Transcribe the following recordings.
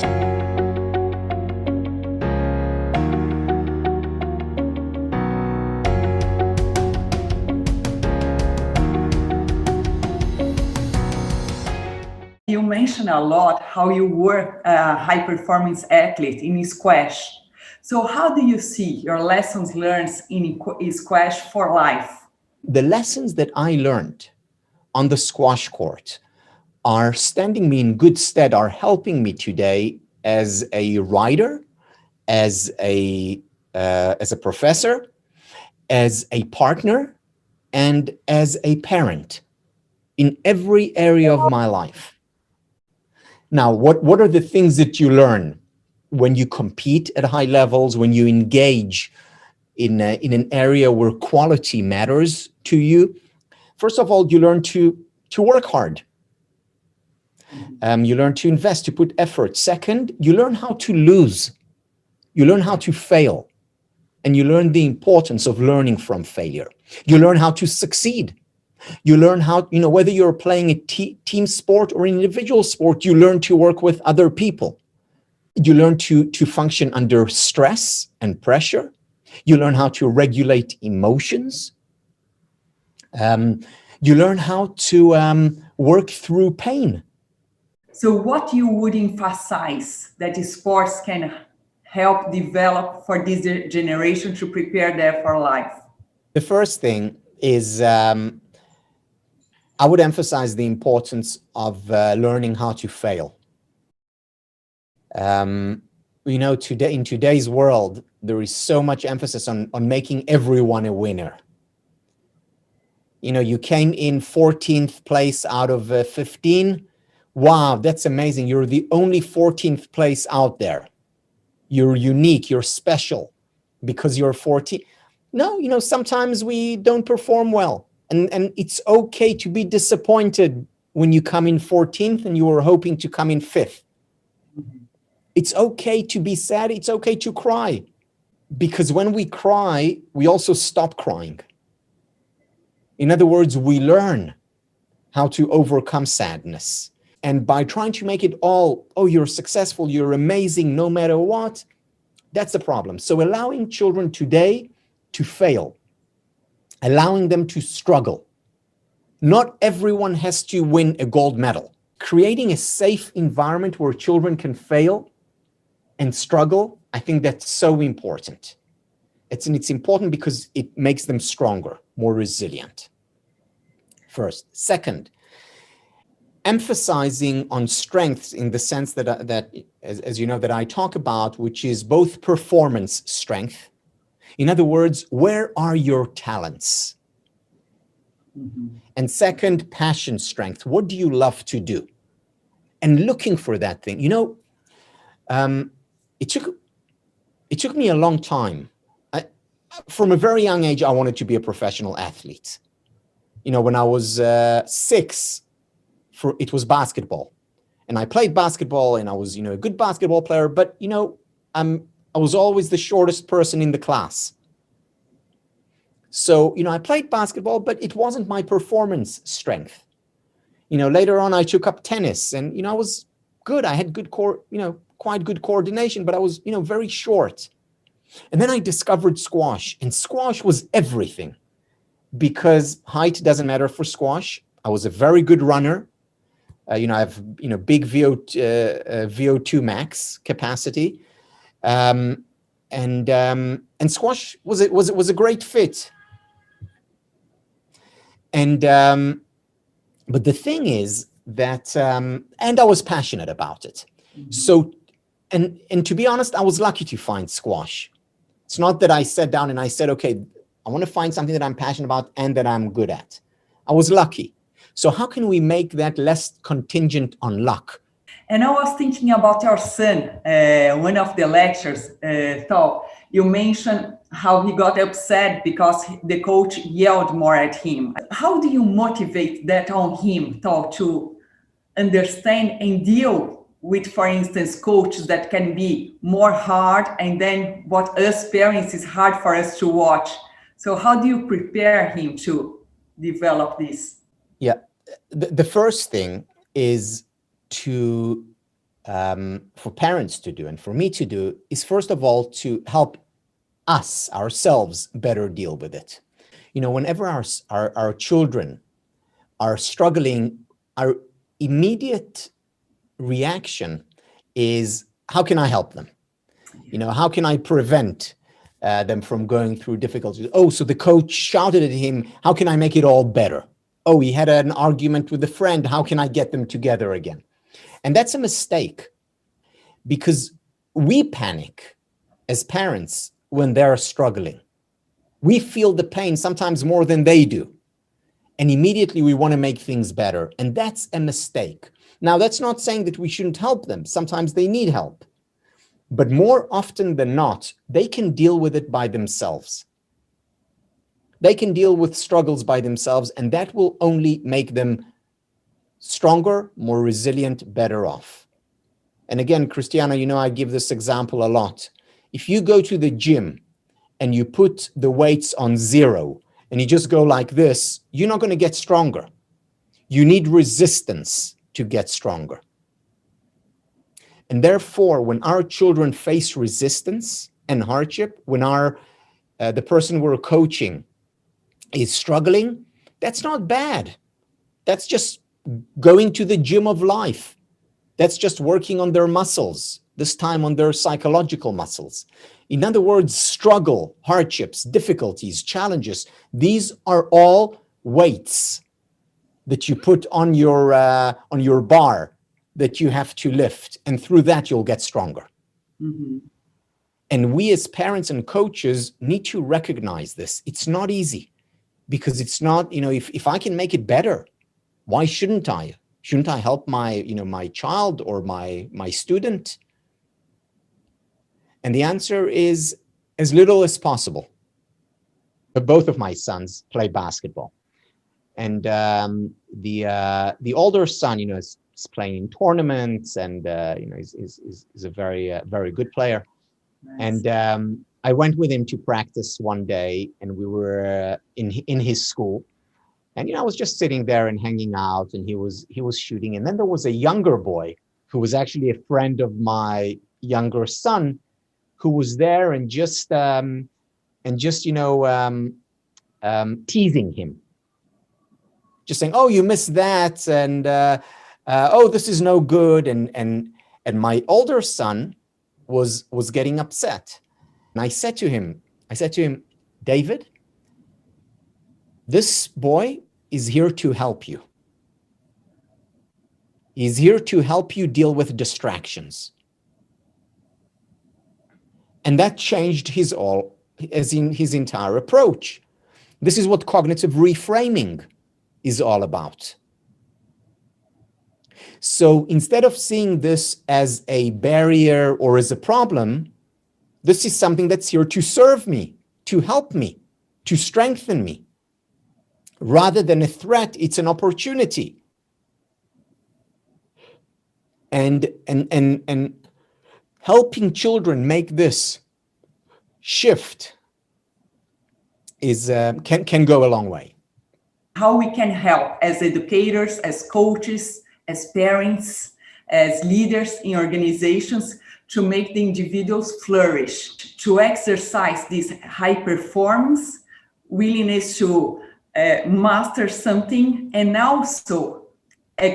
You mentioned a lot how you were a high-performance athlete in squash. So how do you see your lessons learned in squash for life? The lessons that I learned on the squash court are standing me in good stead, are helping me today as a writer, as a professor, as a partner, and as a parent in every area of my life. Now, what are the things that you learn when you compete at high levels, when you engage in an area where quality matters to you? First of all, you learn to work hard. You learn to invest, to put effort. Second, you learn how to lose. You learn how to fail. And you learn the importance of learning from failure. You learn how to succeed. You learn how, whether you're playing a team sport or an individual sport, you learn to work with other people. You learn to function under stress and pressure. You learn how to regulate emotions. You learn how to work through pain. So what you would emphasize that sports can help develop for this generation to prepare them for life? The first thing is I would emphasize the importance of learning how to fail. Today, in today's world, there is so much emphasis on making everyone a winner. You came in 14th place out of 15. Wow, that's amazing. You're the only 14th place out there. You're unique, you're special because you're 14. No, sometimes we don't perform well. And it's okay to be disappointed when you come in 14th and you were hoping to come in 5th. It's okay to be sad. It's okay to cry. Because when we cry, we also stop crying. In other words, we learn how to overcome sadness. And by trying to make it all, oh, you're successful, you're amazing, no matter what, that's the problem. So allowing children today to fail, allowing them to struggle. Not everyone has to win a gold medal. Creating a safe environment where children can fail and struggle, I think that's so important. It's important because it makes them stronger, more resilient. First. Second, emphasizing on strengths in the sense that as you know, that I talk about, which is both performance strength. In other words, where are your talents? And second, passion strength. What do you love to do? And looking for that thing. It took me a long time. From a very young age, I wanted to be a professional athlete. When I was 6, it was basketball. And I played basketball and I was, a good basketball player, but, I was always the shortest person in the class. So, I played basketball, but it wasn't my performance strength. Later on, I took up tennis and, I was good. I had quite good coordination, but I was, very short. And then I discovered squash, and squash was everything because height doesn't matter for squash. I was a very good runner. I have, big VO2 max capacity. And squash was a great fit. And but the thing is that and I was passionate about it. So and to be honest, I was lucky to find squash. It's not that I sat down and I said, okay, I want to find something that I'm passionate about and that I'm good at. I was lucky. So how can we make that less contingent on luck? And I was thinking about your son. One of the lectures, Tal, you mentioned how he got upset because the coach yelled more at him. How do you motivate that on him, Tal, to understand and deal with, for instance, coaches that can be more hard, and then what us parents is hard for us to watch? So how do you prepare him to develop this? Yeah, the first thing is to for parents to do and for me to do is, first of all, to help us, ourselves, better deal with it. Whenever our children are struggling, our immediate reaction is, how can I help them? How can I prevent them from going through difficulties? Oh, so the coach shouted at him, how can I make it all better? Oh, he had an argument with a friend, how can I get them together again? And that's a mistake, because we panic as parents when they're struggling. We feel the pain sometimes more than they do. And immediately we want to make things better. And that's a mistake. Now, that's not saying that we shouldn't help them. Sometimes they need help. But more often than not, they can deal with it by themselves. They can deal with struggles by themselves, and that will only make them stronger, more resilient, better off. And again, Christiana, I give this example a lot. If you go to the gym and you put the weights on 0 and you just go like this, you're not going to get stronger. You need resistance to get stronger. And therefore, when our children face resistance and hardship, when the person we're coaching is struggling, that's not bad. That's just going to the gym of life. That's just working on their muscles, this time on their psychological muscles. In other words, struggle, hardships, difficulties, challenges, these are all weights that you put on your bar that you have to lift, and through that you'll get stronger. Mm-hmm. And we as parents and coaches need to recognize this. It's not easy, because it's not, if I can make it better, why shouldn't I? Shouldn't I help my child or my student? And the answer is as little as possible. Both of my sons play basketball, and the older son, is playing in tournaments, and is a very good player. Nice. And I went with him to practice one day, and we were in his school. And I was just sitting there and hanging out, and he was shooting. And then there was a younger boy who was actually a friend of my younger son, who was there and just teasing him, just saying, "Oh, you missed that," and "Oh, this is no good." And my older son was getting upset. And I said to him, "David, this boy is here to help you. He's here to help you deal with distractions." And that changed his entire approach. This is what cognitive reframing is all about. So instead of seeing this as a barrier or as a problem, this is something that's here to serve me, to help me, to strengthen me. Rather than a threat, it's an opportunity. And helping children make this shift can go a long way. How we can help as educators, as coaches, as parents, as leaders in organizations to make the individuals flourish, to exercise this high performance, willingness to master something, and also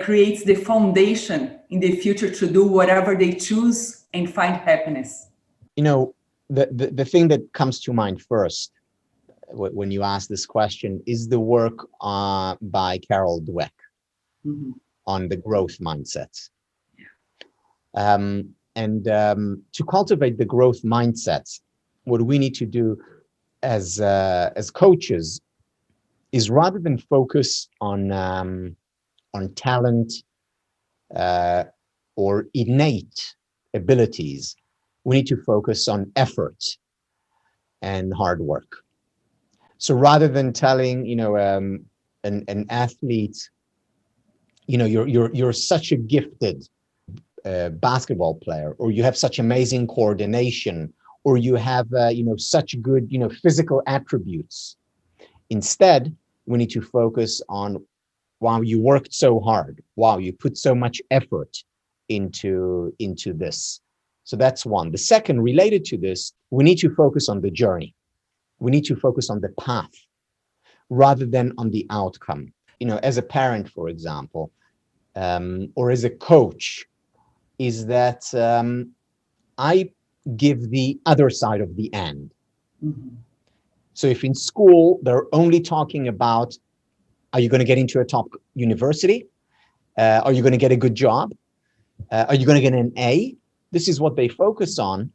creates the foundation in the future to do whatever they choose and find happiness. The thing that comes to mind first when you ask this question is the work by Carol Dweck mm-hmm. on the growth mindset. To cultivate the growth mindset, what we need to do as coaches is, rather than focus on talent or innate abilities, we need to focus on effort and hard work. So rather than telling an athlete, you're such a gifted basketball player, or you have such amazing coordination, or you have such good physical attributes. Instead, we need to focus on, wow, you worked so hard. Wow, you put so much effort into this. So that's one. The second, related to this, we need to focus on the journey. We need to focus on the path rather than on the outcome. As a parent, for example, or as a coach, is that I give the other side of the and. Mm-hmm. So if in school they're only talking about, are you going to get into a top university? Are you going to get a good job? Are you going to get an A? This is what they focus on.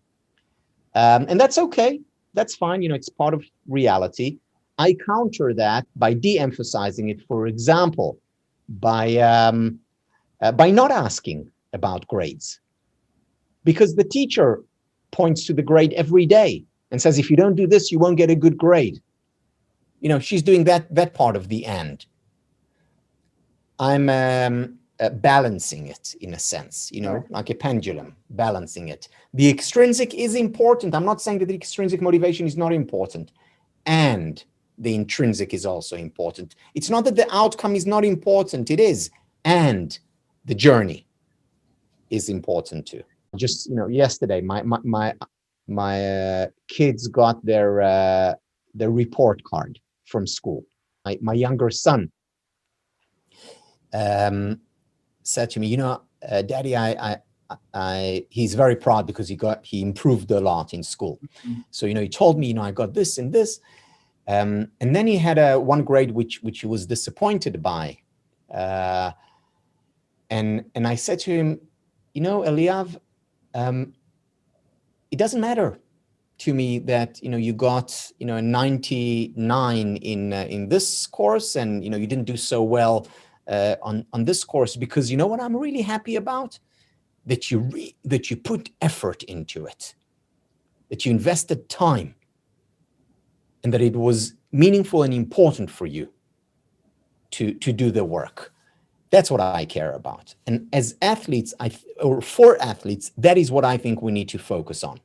And that's okay. That's fine. It's part of reality. I counter that by de-emphasizing it, for example, by not asking about grades. Because the teacher points to the grade every day and says, if you don't do this, you won't get a good grade. She's doing that part of the end. I'm balancing it in a sense, like a pendulum, balancing it. The extrinsic is important. I'm not saying that the extrinsic motivation is not important. And the intrinsic is also important. It's not that the outcome is not important. It is. And the journey is important too. Just, yesterday, my kids got their report card from school. My younger son said to me, Daddy, he's very proud because he improved a lot in school. Mm-hmm. So, he told me, I got this and this. And then he had one grade which he was disappointed by. And I said to him, Eliav, it doesn't matter to me that, you got, a 99 in this course and, you didn't do so well on this course, because what I'm really happy about? That you put effort into it, that you invested time, and that it was meaningful and important for you to do the work. That's what I care about. And as athletes, or for athletes, that is what I think we need to focus on.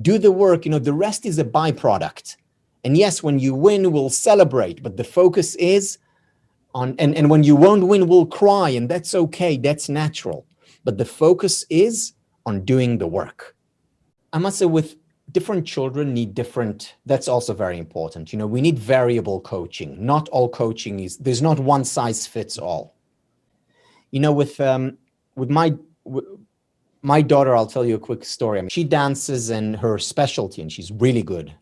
Do the work, the rest is a byproduct. And yes, when you win, we'll celebrate, but the focus is on, and when you won't win, we'll cry, and that's okay, that's natural. But the focus is on doing the work. I must say, with different children need different, that's also very important. We need variable coaching. Not all coaching there's not one size fits all. With my daughter, I'll tell you a quick story. She dances in her specialty, and she's really good.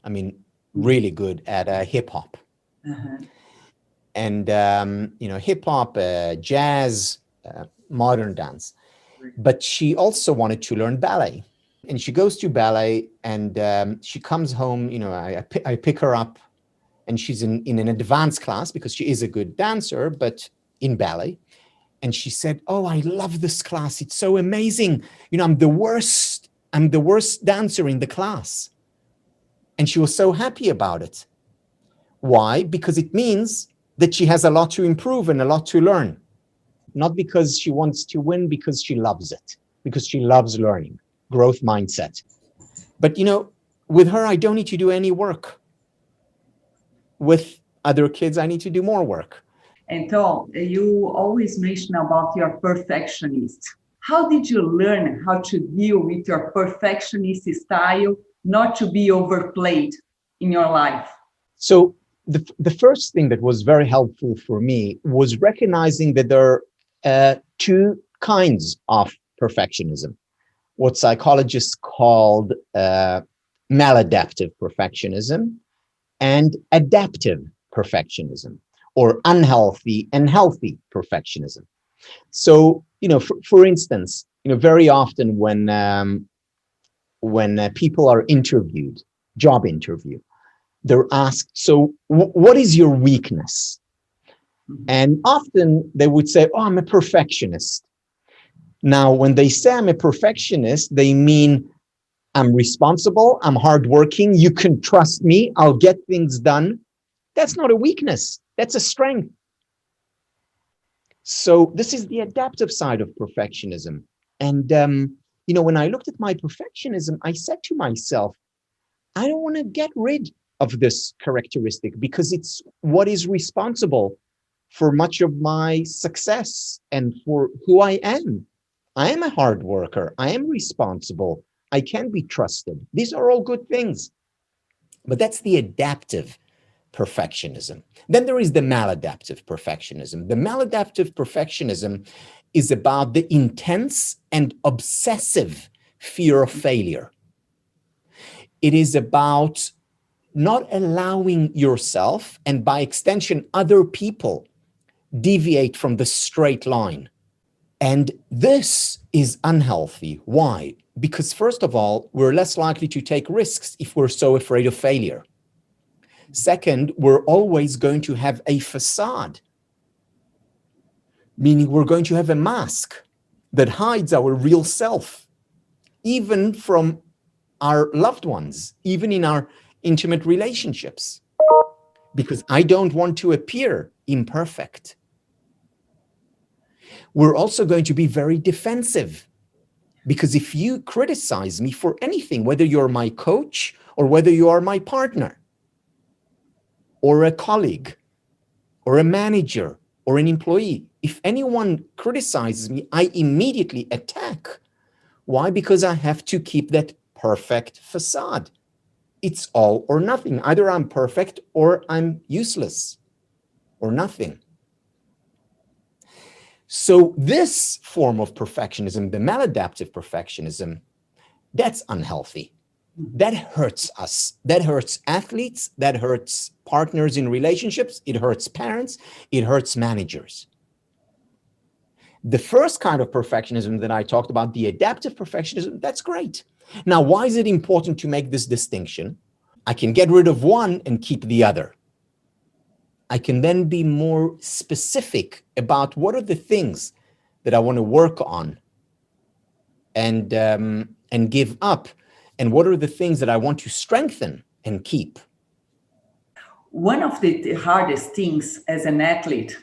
Really good at hip hop. Uh-huh. And, hip hop, jazz, modern dance. But she also wanted to learn ballet. And she goes to ballet, and she comes home, I pick her up, and she's in an advanced class because she is a good dancer, but in ballet. And she said, oh, I love this class. It's so amazing. I'm the worst dancer in the class. And she was so happy about it. Why? Because it means that she has a lot to improve and a lot to learn. Not because she wants to win, because she loves it, because she loves learning, growth mindset. But, with her, I don't need to do any work. With other kids, I need to do more work. And Tal, you always mention about your perfectionist. How did you learn how to deal with your perfectionist style, not to be overplayed in your life? So the first thing that was very helpful for me was recognizing that there are two kinds of perfectionism, what psychologists called maladaptive perfectionism and adaptive perfectionism, or unhealthy and healthy perfectionism. So, for instance, very often when people are interviewed, job interview, they're asked, so what is your weakness? Mm-hmm. And often they would say, oh, I'm a perfectionist. Now, when they say I'm a perfectionist, they mean I'm responsible, I'm hardworking, you can trust me, I'll get things done. That's not a weakness. That's a strength. So this is the adaptive side of perfectionism. And, when I looked at my perfectionism, I said to myself, I don't want to get rid of this characteristic because it's what is responsible for much of my success and for who I am I am a hard worker. I am responsible. I can be trusted. These are all good things. But that's the adaptive perfectionism. Then there is the maladaptive perfectionism. The maladaptive perfectionism is about the intense and obsessive fear of failure. It is about not allowing yourself, and by extension, other people, deviate from the straight line. And this is unhealthy. Why? Because first of all, we're less likely to take risks if we're so afraid of failure. Second, we're always going to have a facade, meaning we're going to have a mask that hides our real self, even from our loved ones, even in our intimate relationships, because I don't want to appear imperfect. We're also going to be very defensive, because if you criticize me for anything, whether you're my coach or whether you are my partner or a colleague or a manager or an employee, if anyone criticizes me, I immediately attack. Why? Because I have to keep that perfect facade. It's all or nothing. Either I'm perfect or I'm useless or nothing. So this form of perfectionism, the maladaptive perfectionism, that's unhealthy. That hurts us. That hurts athletes. That hurts partners in relationships. It hurts parents. It hurts managers. The first kind of perfectionism that I talked about, the adaptive perfectionism, that's great. Now, why is it important to make this distinction? I can get rid of one and keep the other. I can then be more specific about what are the things that I want to work on and give up, and what are the things that I want to strengthen and keep. One of the hardest things as an athlete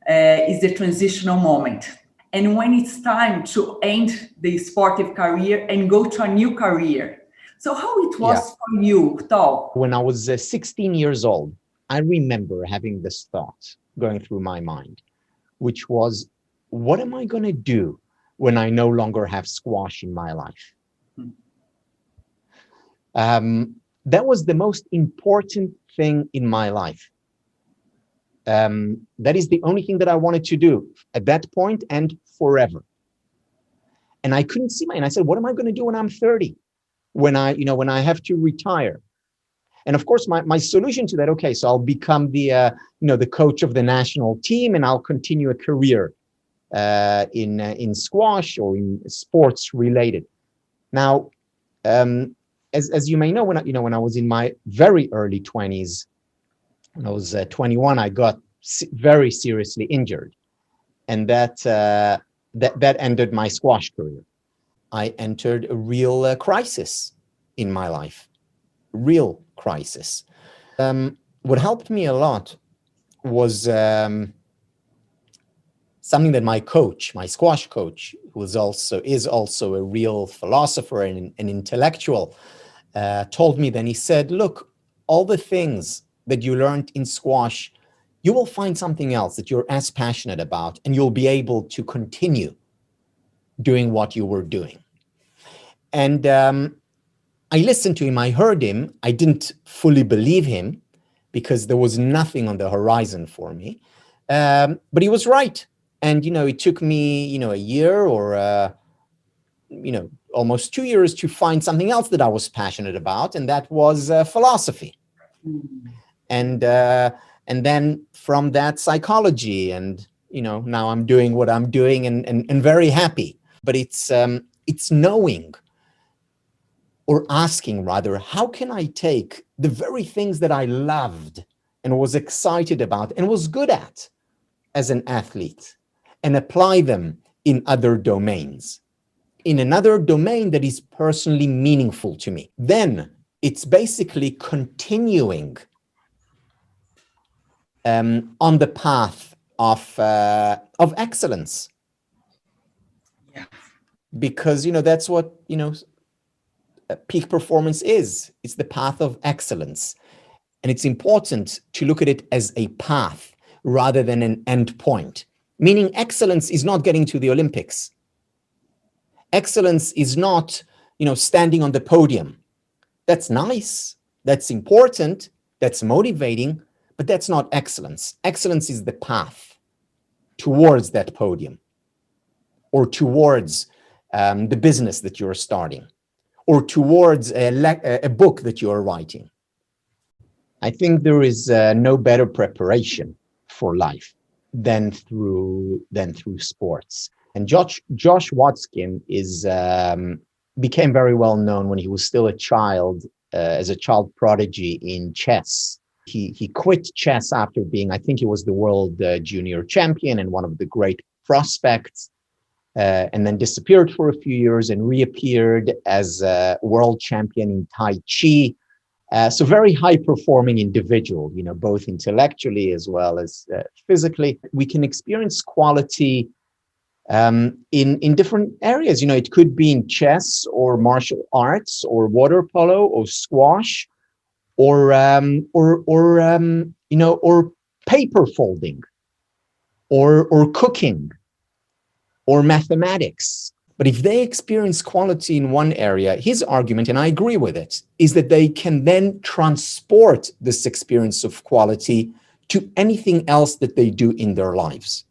is the transitional moment. And when it's time to end the sportive career and go to a new career. So how it was for you, Tal? When I was 16 years old, I remember having this thought going through my mind, which was, what am I going to do when I no longer have squash in my life? That was the most important thing in my life. That is the only thing that I wanted to do at that point and forever. And I couldn't see and I said, what am I going to do when I'm 30? When I have to retire? And of course, my solution to that, okay, so I'll become the coach of the national team, and I'll continue a career in squash or in sports related. Now, as you may know, when I was in my very early 20s, when I was 21, I got very seriously injured, and that ended my squash career. I entered a real crisis in my life, real crisis. What helped me a lot was something that my coach, my squash coach, who is also a real philosopher and an intellectual, told me. Then he said, look, all the things that you learned in squash, you will find something else that you're as passionate about, and you'll be able to continue doing what you were doing. And I listened to him, I heard him. I didn't fully believe him because there was nothing on the horizon for me. But he was right. And, it took me, a year or, almost 2 years to find something else that I was passionate about. And that was philosophy. And then from that, psychology. And, now I'm doing what I'm doing and very happy. But it's knowing, or asking rather, how can I take the very things that I loved and was excited about and was good at as an athlete and apply them in other domains, in another domain that is personally meaningful to me? Then it's basically continuing on the path of excellence. Yeah. Because, that's what, peak performance is. It's the path of excellence. And it's important to look at it as a path rather than an end point. Meaning excellence is not getting to the Olympics. Excellence is not, standing on the podium. That's nice, that's important, that's motivating, but that's not excellence. Excellence is the path towards that podium, or towards the business that you're starting, or towards a book that you're writing. I think there is no better preparation for life than through sports. And Josh Watkin became very well known when he was still a child, as a child prodigy in chess. He quit chess after being, I think he was the world junior champion and one of the great prospects, and then disappeared for a few years and reappeared as a world champion in Tai Chi. So very high-performing individual, both intellectually as well as physically. We can experience quality in different areas. It could be in chess or martial arts or water polo or squash or paper folding or cooking or mathematics. But if they experience quality in one area, his argument, and I agree with it, is that they can then transport this experience of quality to anything else that they do in their lives.